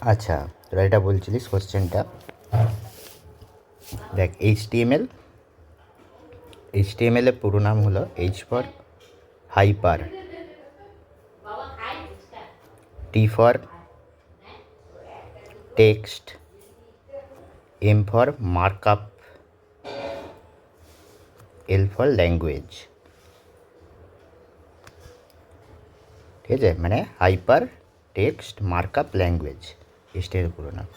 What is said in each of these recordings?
আচ্ছা, তোরা এটা বলছিলিস কোশ্চেনটা, দেখ এইচটিএমএল এর পুরো নাম হলো H for hyper, T for text, M for markup, L for language. ঠিক আছে, মানে hyper text markup language HTML পুরো নাম।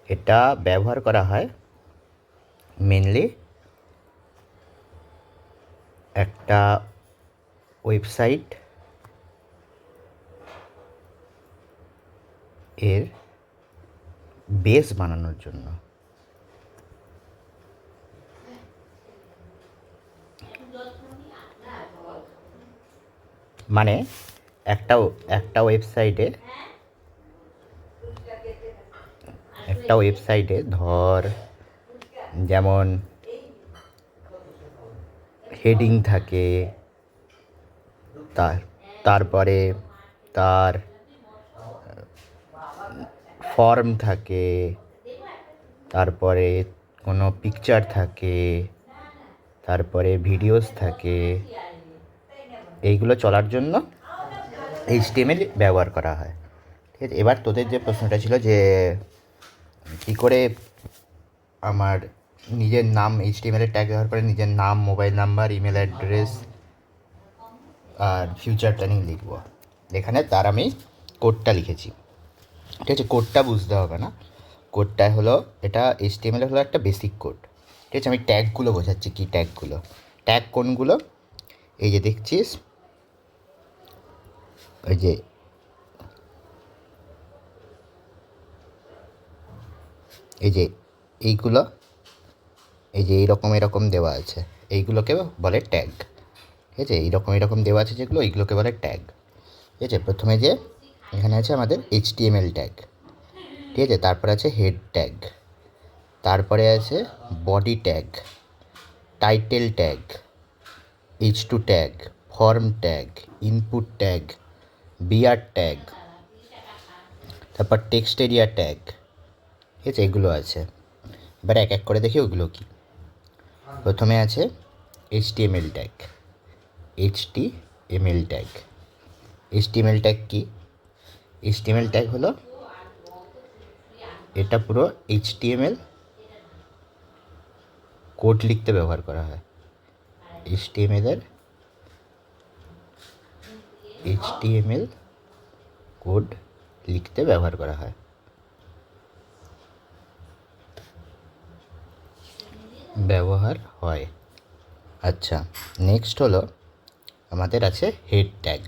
এটা ব্যবহার করা হয় মেনলি একটা ওয়েবসাইট এর বেস বানানোর জন্য। মানে একটা ওয়েবসাইটে ধর যেমন হেডিং থাকে, তারপরে তার ফর্ম থাকে, তারপরে কোনো পিকচার থাকে, তারপরে ভিডিওস থাকে, এইগুলো চলার জন্য এইচটিএমএল ব্যবহার করা হয়। ঠিক আছে, এবার তোদের যে প্রশ্নটা ছিল যে কী করে আমার নিজের নাম এইচটিএমএলের ট্যাগ ব্যবহার করে নিজের নাম, মোবাইল নাম্বার, ইমেল অ্যাড্রেস আর ফিউচার প্ল্যানিং লিখব, এখানে তার আমি কোডটা লিখেছি। ঠিক আছে, কোডটা বুঝতে হবে না, কোডটা হলো এটা এইচটিএমএল হলো একটা বেসিক কোড। ঠিক আছে, আমি ট্যাগগুলো বোঝাচ্ছি, কি ট্যাগগুলো, ট্যাগ কোনগুলো, এই যে দেখছিস, ওই যে এইগুলো, এই যে এরকম দেওয়া আছে, এইগুলোকে বলে ট্যাগ। ঠিক আছে, এইরকম দেওয়া আছে যেগুলো, এইগুলোকে বলে ট্যাগ। ঠিক আছে, প্রথমে যে এখানে আছে আমাদের এইচটিএমএল ট্যাগ, ঠিক আছে, তারপর আছে হেড ট্যাগ, তারপরে আছে body tag, title tag, H2 tag, form tag, input tag, BR tag, তারপর টেক্সট এরিয়া ট্যাগ। ঠিক আছে, এগুলো আছে। এবার এক এক করে দেখি ওগুলো কি। প্রথমে আছে HTML ট্যাগ। HTML ট্যাগ কি? HTML ট্যাগ হলো এটা পুরো HTML কোড লিখতে ব্যবহার করা হয়। HTML কোড লিখতে ব্যবহার করা হয়। আচ্ছা, নেক্সট হলো আমাদের আছে হেড ট্যাগ।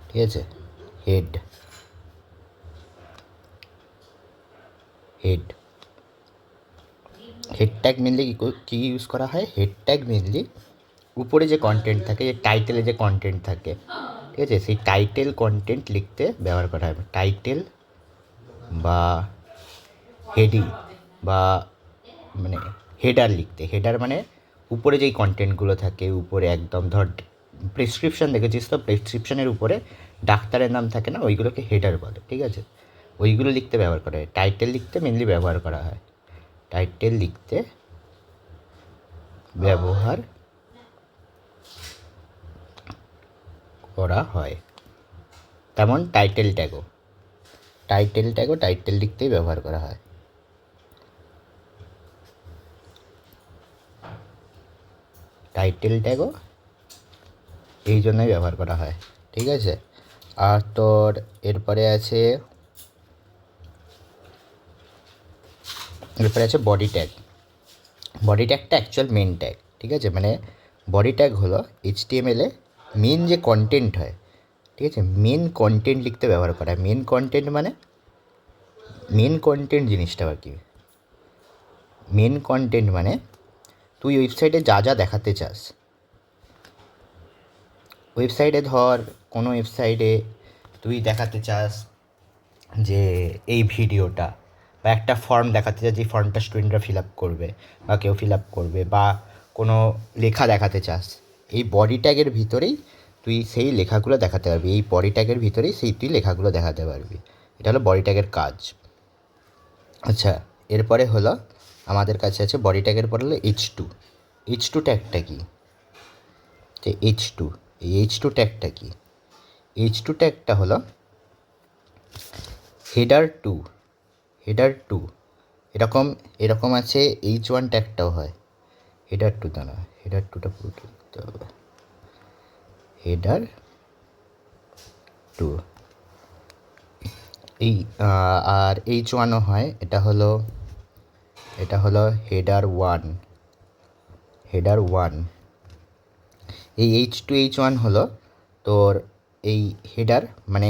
ঠিক আছে, হেড ট্যাগ মেনলি কী ইউজ করা হয়? হেড ট্যাগ মেনলি উপরে যে কন্টেন্ট থাকে, যে টাইটেলে যে কন্টেন্ট থাকে, ঠিক আছে, সেই টাইটেল কন্টেন্ট লিখতে ব্যবহার করা হয়। টাইটেল বা হেডিং বা মানে হেডার লিখতে, হেডার মানে উপরে যেই কন্টেন্টগুলো থাকে, উপরে একদম ধর প্রেসক্রিপশান দেখেছিস তো, প্রেসক্রিপশানের উপরে ডাক্তারের নাম থাকে না, ওইগুলোকে হেডার বলে। ঠিক আছে, ওইগুলো লিখতে ব্যবহার করা হয়। টাইটেল লিখতে মেনলি ব্যবহার করা হয়, তেমন টাইটেল ট্যাগও টাইটেল লিখতেই ব্যবহার করা হয়। টাইটেল ট্যাগও এই জন্যই ব্যবহার করা হয়। ঠিক আছে, আর তোর এরপরে আছে বডি ট্যাগ। বডি ট্যাগটা অ্যাকচুয়াল মেন ট্যাগ। ঠিক আছে, মানে বডি ট্যাগ হলো এইচটিএমএলে মেন যে কন্টেন্ট হয়, ঠিক আছে, মেন কন্টেন্ট লিখতে ব্যবহার করা হয়। মেন কন্টেন্ট জিনিসটা আর কি, মেন কন্টেন্ট মানে তুই ওয়েবসাইটে যা যা দেখাতে চাস, ওয়েবসাইটে ধর কোনো ওয়েবসাইটে তুই দেখাতে চাস যে এই ভিডিওটা, বা একটা ফর্ম দেখাতে চাস, যে ফর্মটা স্টুডেন্টরা ফিল আপ করবে বা কেউ ফিল আপ করবে, বা কোনো লেখা দেখাতে চাস, এই বডি ট্যাগের ভিতরেই তুই সেই লেখাগুলো দেখাতে পারবি, এই বডি ট্যাগের ভিতরেই তুই লেখাগুলো দেখাতে পারবি। এটা হলো বডি ট্যাগের কাজ। আচ্ছা, এরপরে হলো আমাদের কাছে আছে বডি ট্যাগের পরে হলো H2। H2 ট্যাগটা কি? যে H2, এই H2 ট্যাগটা কি? H2 ট্যাগটা হলো হেডার টু এরকম আছে। H1 ট্যাগটাও হয় হেডার টু, দাঁড়া, হেডার টুটা পুরোটা লিখতে হবে, হেডার টু। এই আর H1ও হয়, এটা হলো হেডার ওয়ান। এই H2 H1 হলো তোর এই হেডার মানে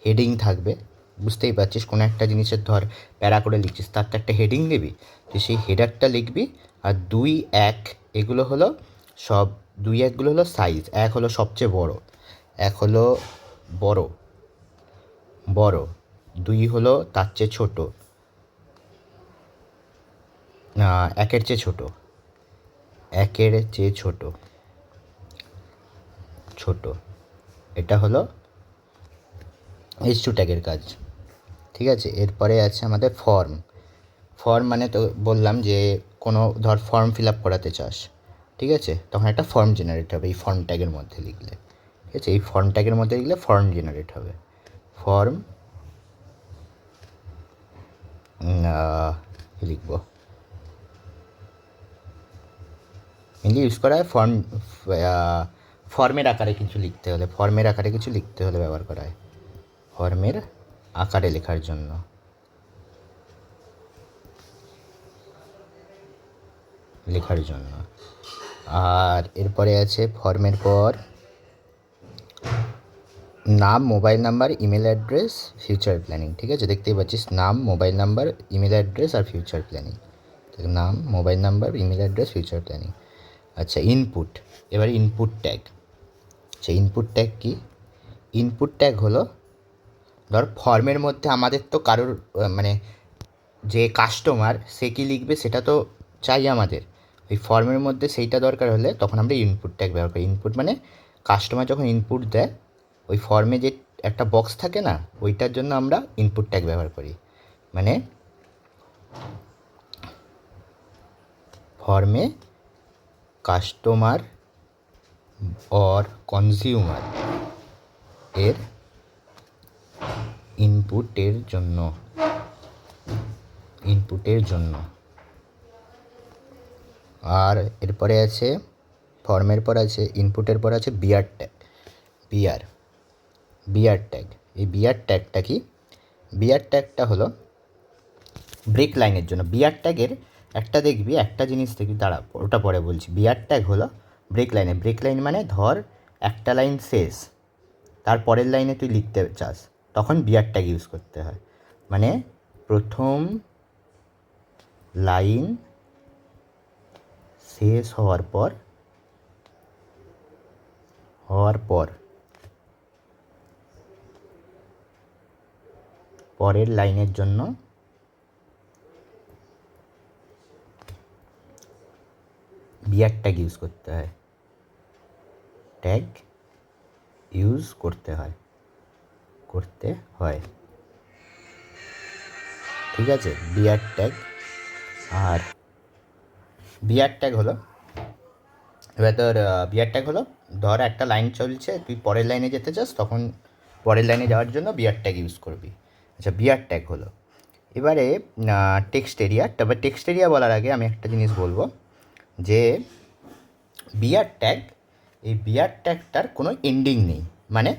হেডিং থাকবে, বুঝতেই পারছিস। কোনো একটা জিনিসের ধর প্যারা করে লিখছিস, তার তো একটা হেডিং দিবি, তো সেই হেডারটা লিখবি। আর 2, 1 এগুলো হলো সব, 2, 1গুলো হলো সাইজ। 1 হলো সবচেয়ে বড়, 1 হলো বড়, 2 হলো তার চেয়ে ছোটো, 1-এর চেয়ে ছোটো, 1-এর চেয়ে ছোটো। এটা হলো H2 ট্যাগের কাজ, ঠিক আছে। এরপরে আছে আমাদের ফর্ম মানে তো বললাম যে কোনো ধর ফর্ম ফিল আপ করাতে চাস, ঠিক আছে, তখন একটা ফর্ম জেনারেট হবে এই ফর্ম ট্যাগের মধ্যে লিখলে, ঠিক আছে। এই ফর্ম ট্যাগের মধ্যে লিখলে ফর্ম জেনারেট হবে। ফর্ম লিখবো, মেনলি ইউজ করা হয় ফর্মের আকারে কিছু লিখতে হলে, ব্যবহার করা হয় ফর্মের আকারে লেখার জন্য। আর এরপরে আছে ফর্মের পর নাম, mobile number, email address, future planning, ঠিক আছে। দেখতেই পাচ্ছিস নাম, মোবাইল নাম্বার, ইমেল অ্যাড্রেস আর ফিউচার প্ল্যানিং। নাম, mobile number, email address, future planning. আচ্ছা, ইনপুট। এবারে ইনপুট ট্যাগ। আচ্ছা, ইনপুট ট্যাগ কি? ইনপুট ট্যাগ হলো ধর ফর্মের মধ্যে আমাদের তো কারোর মানে যে কাস্টমার সে কী লিখবে সেটা তো চাই আমাদের, ওই ফর্মের মধ্যে সেইটা দরকার হলে তখন আমরা ইনপুট ট্যাগ ব্যবহার করি। ইনপুট মানে কাস্টমার যখন ইনপুট দেয় ওই ফর্মে যে একটা বক্স থাকে না, ওইটার জন্য আমরা ইনপুট ট্যাগ ব্যবহার করি। মানে ফর্মে কাস্টমার অর কনজিউমার এর ইনপুটের জন্য। আর এরপরে আছে ফর্মের পর আছে ইনপুটের পর আছে বিআর ট্যাগ। বিআর ট্যাগ, এই বিআর ট্যাগটা কি? বিআর ট্যাগটা হলো ব্রেক লাইনের জন্য। বিআর ট্যাগের একটা জিনিস দেখবি, দাঁড়া ওটা পরে বলছি। বিআর ট্যাগ হলো ব্রেক লাইন মানে ধর একটা লাইন শেষ, তার পরের লাইনে তুই লিখতে চাস, তখন বিআর ট্যাগ ইউজ করতে হয়। মানে প্রথম লাইন শেষ হওয়ার পর পরের লাইনের জন্য বিআর ট্যাগ ইউজ করতে হয়, ঠিক আছে। BR tag. আর বিআর ট্যাগ হলো, এবার তোর বিআর ট্যাগ হলো ধর একটা লাইন চলছে, তুই পরের লাইনে যেতে চাস, তখন পরের লাইনে যাওয়ার জন্য বিআর ট্যাগ ইউজ করবি। আচ্ছা, বিআর ট্যাগ হলো। এবারে টেক্সট এরিয়া। তবে টেক্সট এরিয়া বলার আগে আমি একটা জিনিস বলবো যে বিআর ট্যাগটার কোনো এন্ডিং নেই। মানে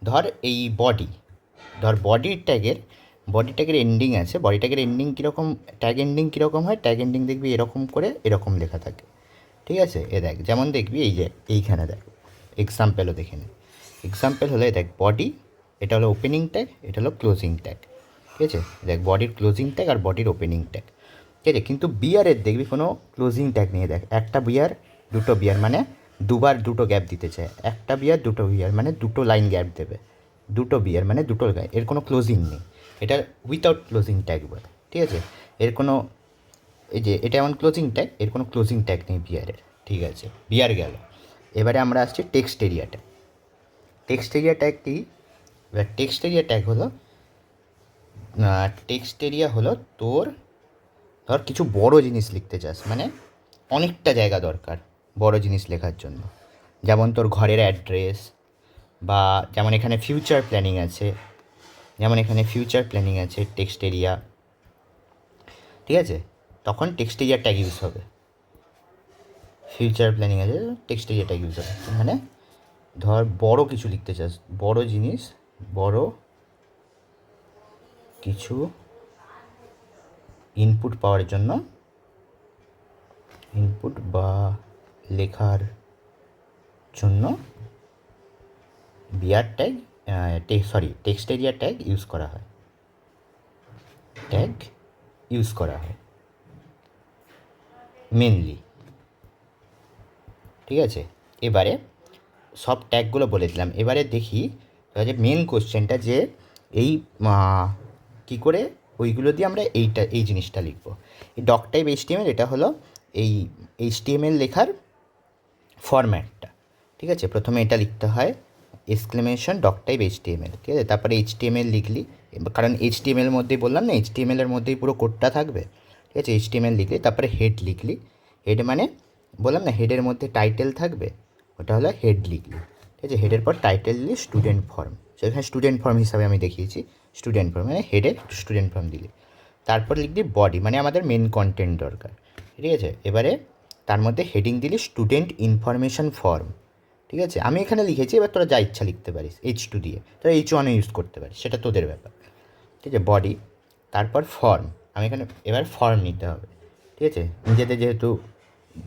ধর এই বডি ট্যাগের এন্ডিং আছে। বডি ট্যাগের এন্ডিং কীরকম, ট্যাগ এন্ডিং কীরকম হয়, ট্যাগ এন্ডিং দেখবি এরকম করে এরকম লেখা থাকে, ঠিক আছে। দেখ, যেমন দেখবি এই যে এইখানে দেখ, এক্সাম্পেলও দেখে নে। এক্সাম্পল হলো দেখ বডি, এটা হলো ওপেনিং ট্যাগ, এটা হলো ক্লোজিং ট্যাগ, ঠিক আছে। দেখ বডির ক্লোজিং ট্যাগ আর বডির ওপেনিং ট্যাগ, ঠিক আছে। কিন্তু বিয়ারের দেখবি কোনো ক্লোজিং ট্যাগ নিয়ে দেখ, একটা বিয়ার, দুটো বিয়ার মানে দুবার দুটো গ্যাপ দিতে চায়, একটা বিয়ার দুটো বিয়ার মানে দুটো লাইন গ্যাপ দেবে, দুটো বিয়ার মানে দুটো লাইন, এর কোনো ক্লোজিং নেই। এটা উইথাউট ক্লোজিং ট্যাগ বলে, ঠিক আছে। এর কোনো, এই যে এটা এমন ক্লোজিং ট্যাগ, এর কোনো ক্লোজিং ট্যাগ নেই বিয়ারের, ঠিক আছে। বিয়ার গেল। এবারে আমরা আসছি text area tag. Text area tag কি? এবার টেক্সট এরিয়া ট্যাগ হলো টেক্সট এরিয়া হলো তোর, ধর কিছু বড় জিনিস লিখতে চাস, মানে অনেকটা জায়গা দরকার বড় জিনিস লেখার জন্য, যেমন তোর ঘরের অ্যাড্রেস, বা যেমন এখানে ফিউচার প্ল্যানিং আছে, টেক্সট এরিয়া, ঠিক আছে, তখন টেক্সট এরিয়া ট্যাগ ইউজ হবে। ফিউচার প্ল্যানিং আছে, টেক্সট এরিয়া ট্যাগ ইউজ হবে। মানে ধর বড় কিছু লিখতে চাস, বড় জিনিস, বড় কিছু ইনপুট পাওয়ার জন্য, ইনপুট বা লেখার জন্য BR tag, text area tag use করা হয় মেনলি, ঠিক আছে। এবারে সব ট্যাগগুলো বলে দিলাম, এবারে দেখি যে মেন কোশ্চেনটা, যে এই কী করে ওইগুলো দিয়ে আমরা এই জিনিসটা লিখব। এই ডক টাইপ এইচটিএমএল, এটা হলো এই এইচটিএমএল লেখার ফরম্যাটটা, ঠিক আছে। প্রথমে এটা লিখতে হয় এক্সক্লেমেশন ডক টাইপ এইচটিএমএল, ঠিক আছে। তারপরে এইচটিএমএল লিখলি, কারণ এইচটিএমএলের মধ্যেই বললাম না, এইচটিএমএলের মধ্যেই পুরো কোডটা থাকবে, ঠিক আছে। এইচটিএমএল লিখলি, তারপরে হেড লিখলি, হেড মানে বললাম না হেডের মধ্যে টাইটেল থাকবে, ওটা হলো হেড লিখলি, ঠিক আছে। হেডের পর টাইটেল দিলি স্টুডেন্ট ফর্ম, সেখানে স্টুডেন্ট ফর্ম হিসাবে আমি দেখিয়েছি, স্টুডেন্ট ফর্ম মানে হেডে স্টুডেন্ট ফর্ম দিলি। তারপর লিখবি বডি, মানে আমাদের মেন কন্টেন্ট দরকার, ঠিক আছে। এবারে তার মধ্যে হেডিং দিলি স্টুডেন্ট ইনফরমেশন ফর্ম, ঠিক আছে। আমি এখানে লিখেছি, এবার তোরা যা ইচ্ছা লিখতে পারিস H2 দিয়ে, তোরা H1ও ইউজ করতে পারিস, সেটা তোদের ব্যাপার, ঠিক আছে। বডি, তারপর ফর্ম, আমি এখানে এবার ফর্ম নিতে হবে, ঠিক আছে। নিজেদের যেহেতু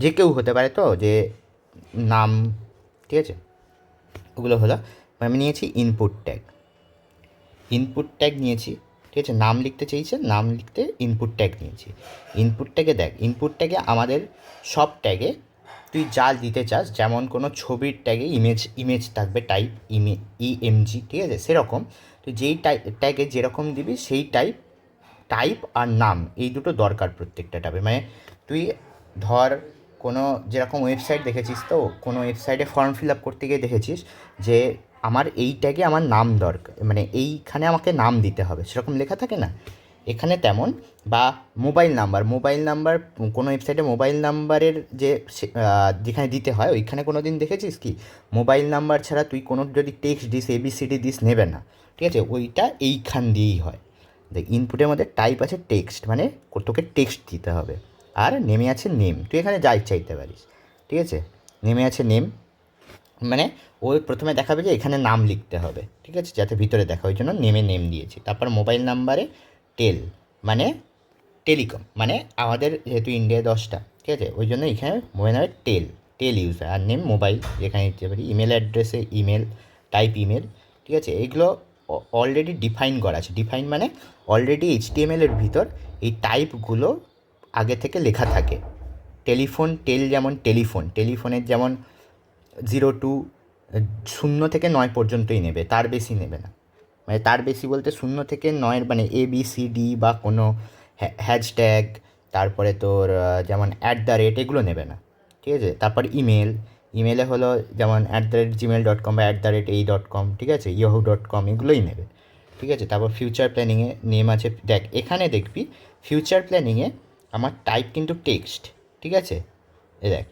যে কেউ হতে পারে, তো যে নাম, ঠিক আছে, ওগুলো হলো। আমি নিয়েছি ইনপুট ট্যাগ নিয়েছি, ঠিক আছে। নাম লিখতে চেয়েছে, নাম লিখতে ইনপুট ট্যাগ নিয়েছি। ইনপুট ট্যাগে দেখ, ইনপুট ট্যাগে আমাদের সব ট্যাগে তুই যা দিতে চাস, যেমন কোনো ছবির ট্যাগে ইমেজ থাকবে, টাইপ ইএমজি, ঠিক আছে, সেরকম তুই যেই ট্যাগে যেরকম দিবি সেই টাইপ আর নাম, এই দুটো দরকার প্রত্যেকটা ট্যাবে। মানে তুই ধর কোনো যেরকম ওয়েবসাইট দেখেছিস, তো কোনো ওয়েবসাইটে ফর্ম ফিল আপ করতে গিয়ে দেখেছিস যে আমার এই ট্যাগে আমার নাম দরকার, মানে এইখানে আমাকে নাম দিতে হবে, সেরকম লেখা থাকে না এখানে তেমন। বা মোবাইল নাম্বার কোনো ওয়েবসাইটে মোবাইল নাম্বারের যেখানে দিতে হয়, ওইখানে কোনো দিন দেখেছিস কি মোবাইল নাম্বার ছাড়া তুই কোনো যদি টেক্সট দিস, ABCD দিস, নেবে না, ঠিক আছে। ওইটা এইখান দিয়েই হয়। দেখ, ইনপুটের মধ্যে টাইপ আছে টেক্সট, মানে তোকে টেক্সট দিতে হবে, আর নেমে আছে নেম, তুই এখানে যা ইচ্ছা দিতে পারিস, ঠিক আছে। নেমে আছে নেম, মানে ও প্রথমে দেখাবে যে এখানে নাম লিখতে হবে, ঠিক আছে, যাতে ভিতরে দেখা, ওই জন্য নেম দিয়েছি। তারপর মোবাইল নাম্বারে মানে টেলিকম, মানে আমাদের যেহেতু ইন্ডিয়ায় 10টা, ঠিক আছে, ওই জন্য এখানে মোবাইল নাম্বার টেল ইউজ হয়। আর নেম মোবাইল, যেখানে দিতে পারি। ইমেল অ্যাড্রেসে টাইপ ইমেল, ঠিক আছে। এগুলো অলরেডি ডিফাইন করা আছে। ডিফাইন মানে অলরেডি এইচটিএমএলের ভিতর এই টাইপগুলো আগে থেকে লেখা থাকে। যেমন টেলিফোনের যেমন 0 থেকে 9 পর্যন্তই নেবে, তার বেশি নেবে না। মানে তার বেশি বলতে 0 থেকে 9, মানে ABCD বা কোনো হ্যাশট্যাগ, তারপরে তোর যেমন @, এগুলো নেবে না, ঠিক আছে। তারপর ইমেলে হলো যেমন @gmail.com বা @এই.com, ঠিক আছে, yahoo.com, এগুলোই নেবে, ঠিক আছে। তারপর ফিউচার প্ল্যানিংয়ে নেম আছে, দেখ এখানে দেখবি ফিউচার প্ল্যানিংয়ে আমার টাইপ কিন্তু টেক্সট, ঠিক আছে। দেখ,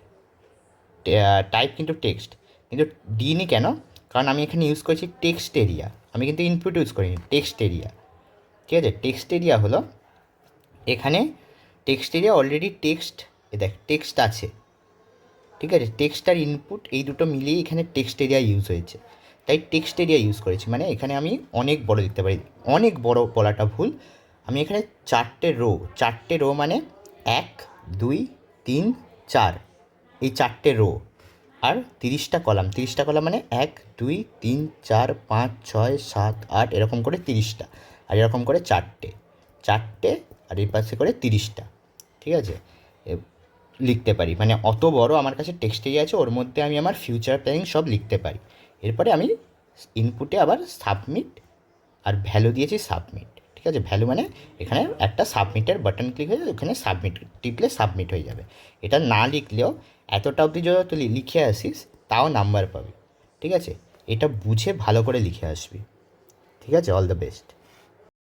টাইপ কিন্তু টেক্সট, কিন্তু দিইনি কেন, কারণ আমি এখানে ইউজ করেছি টেক্সট এরিয়া, আমি কিন্তু ইনপুট ইউজ করিনি, টেক্সট এরিয়া, ঠিক আছে। টেক্সট এরিয়া হলো এখানে টেক্সট এরিয়া অলরেডি টেক্সট আছে, ঠিক আছে। টেক্সট আর ইনপুট এই দুটো মিলিয়ে এখানে টেক্সট এরিয়া ইউজ হয়েছে, তাই টেক্সট এরিয়া ইউজ করেছি। মানে এখানে আমি অনেক বড় লিখতে পারি, অনেক বড় বলাটা ভুল, আমি এখানে 4টে রো মানে 1 2 3 4, এই 4টে রো আর 30টা কলাম মানে 1 2 3 4 5 6 7 8, এরকম করে 30টা, আর এরকম করে 4টে আর এই পাশে করে 30টা, ঠিক আছে, লিখতে পারি। মানে অত বড় আমার কাছে টেক্সট এরিয়া আছে, ওর মধ্যে আমি আমার ফিউচার প্ল্যানিং সব লিখতে পারি। এরপরে আমি ইনপুটে আবার সাবমিট, আর ভ্যালু দিয়েছি সাবমিট, ঠিক আছে। ভ্যালু মানে এখানে একটা সাবমিটের বাটন ক্লিক হয়ে যাবে, ওখানে সাবমিট টিপলে সাবমিট হয়ে যাবে। এটা না লিখলেও এতটা অবধি যদি তুই লিখে আসিস তাও নাম্বার পাবি, ঠিক আছে। এটা বুঝে ভালো করে লিখে আসবি, ঠিক আছে। All the best.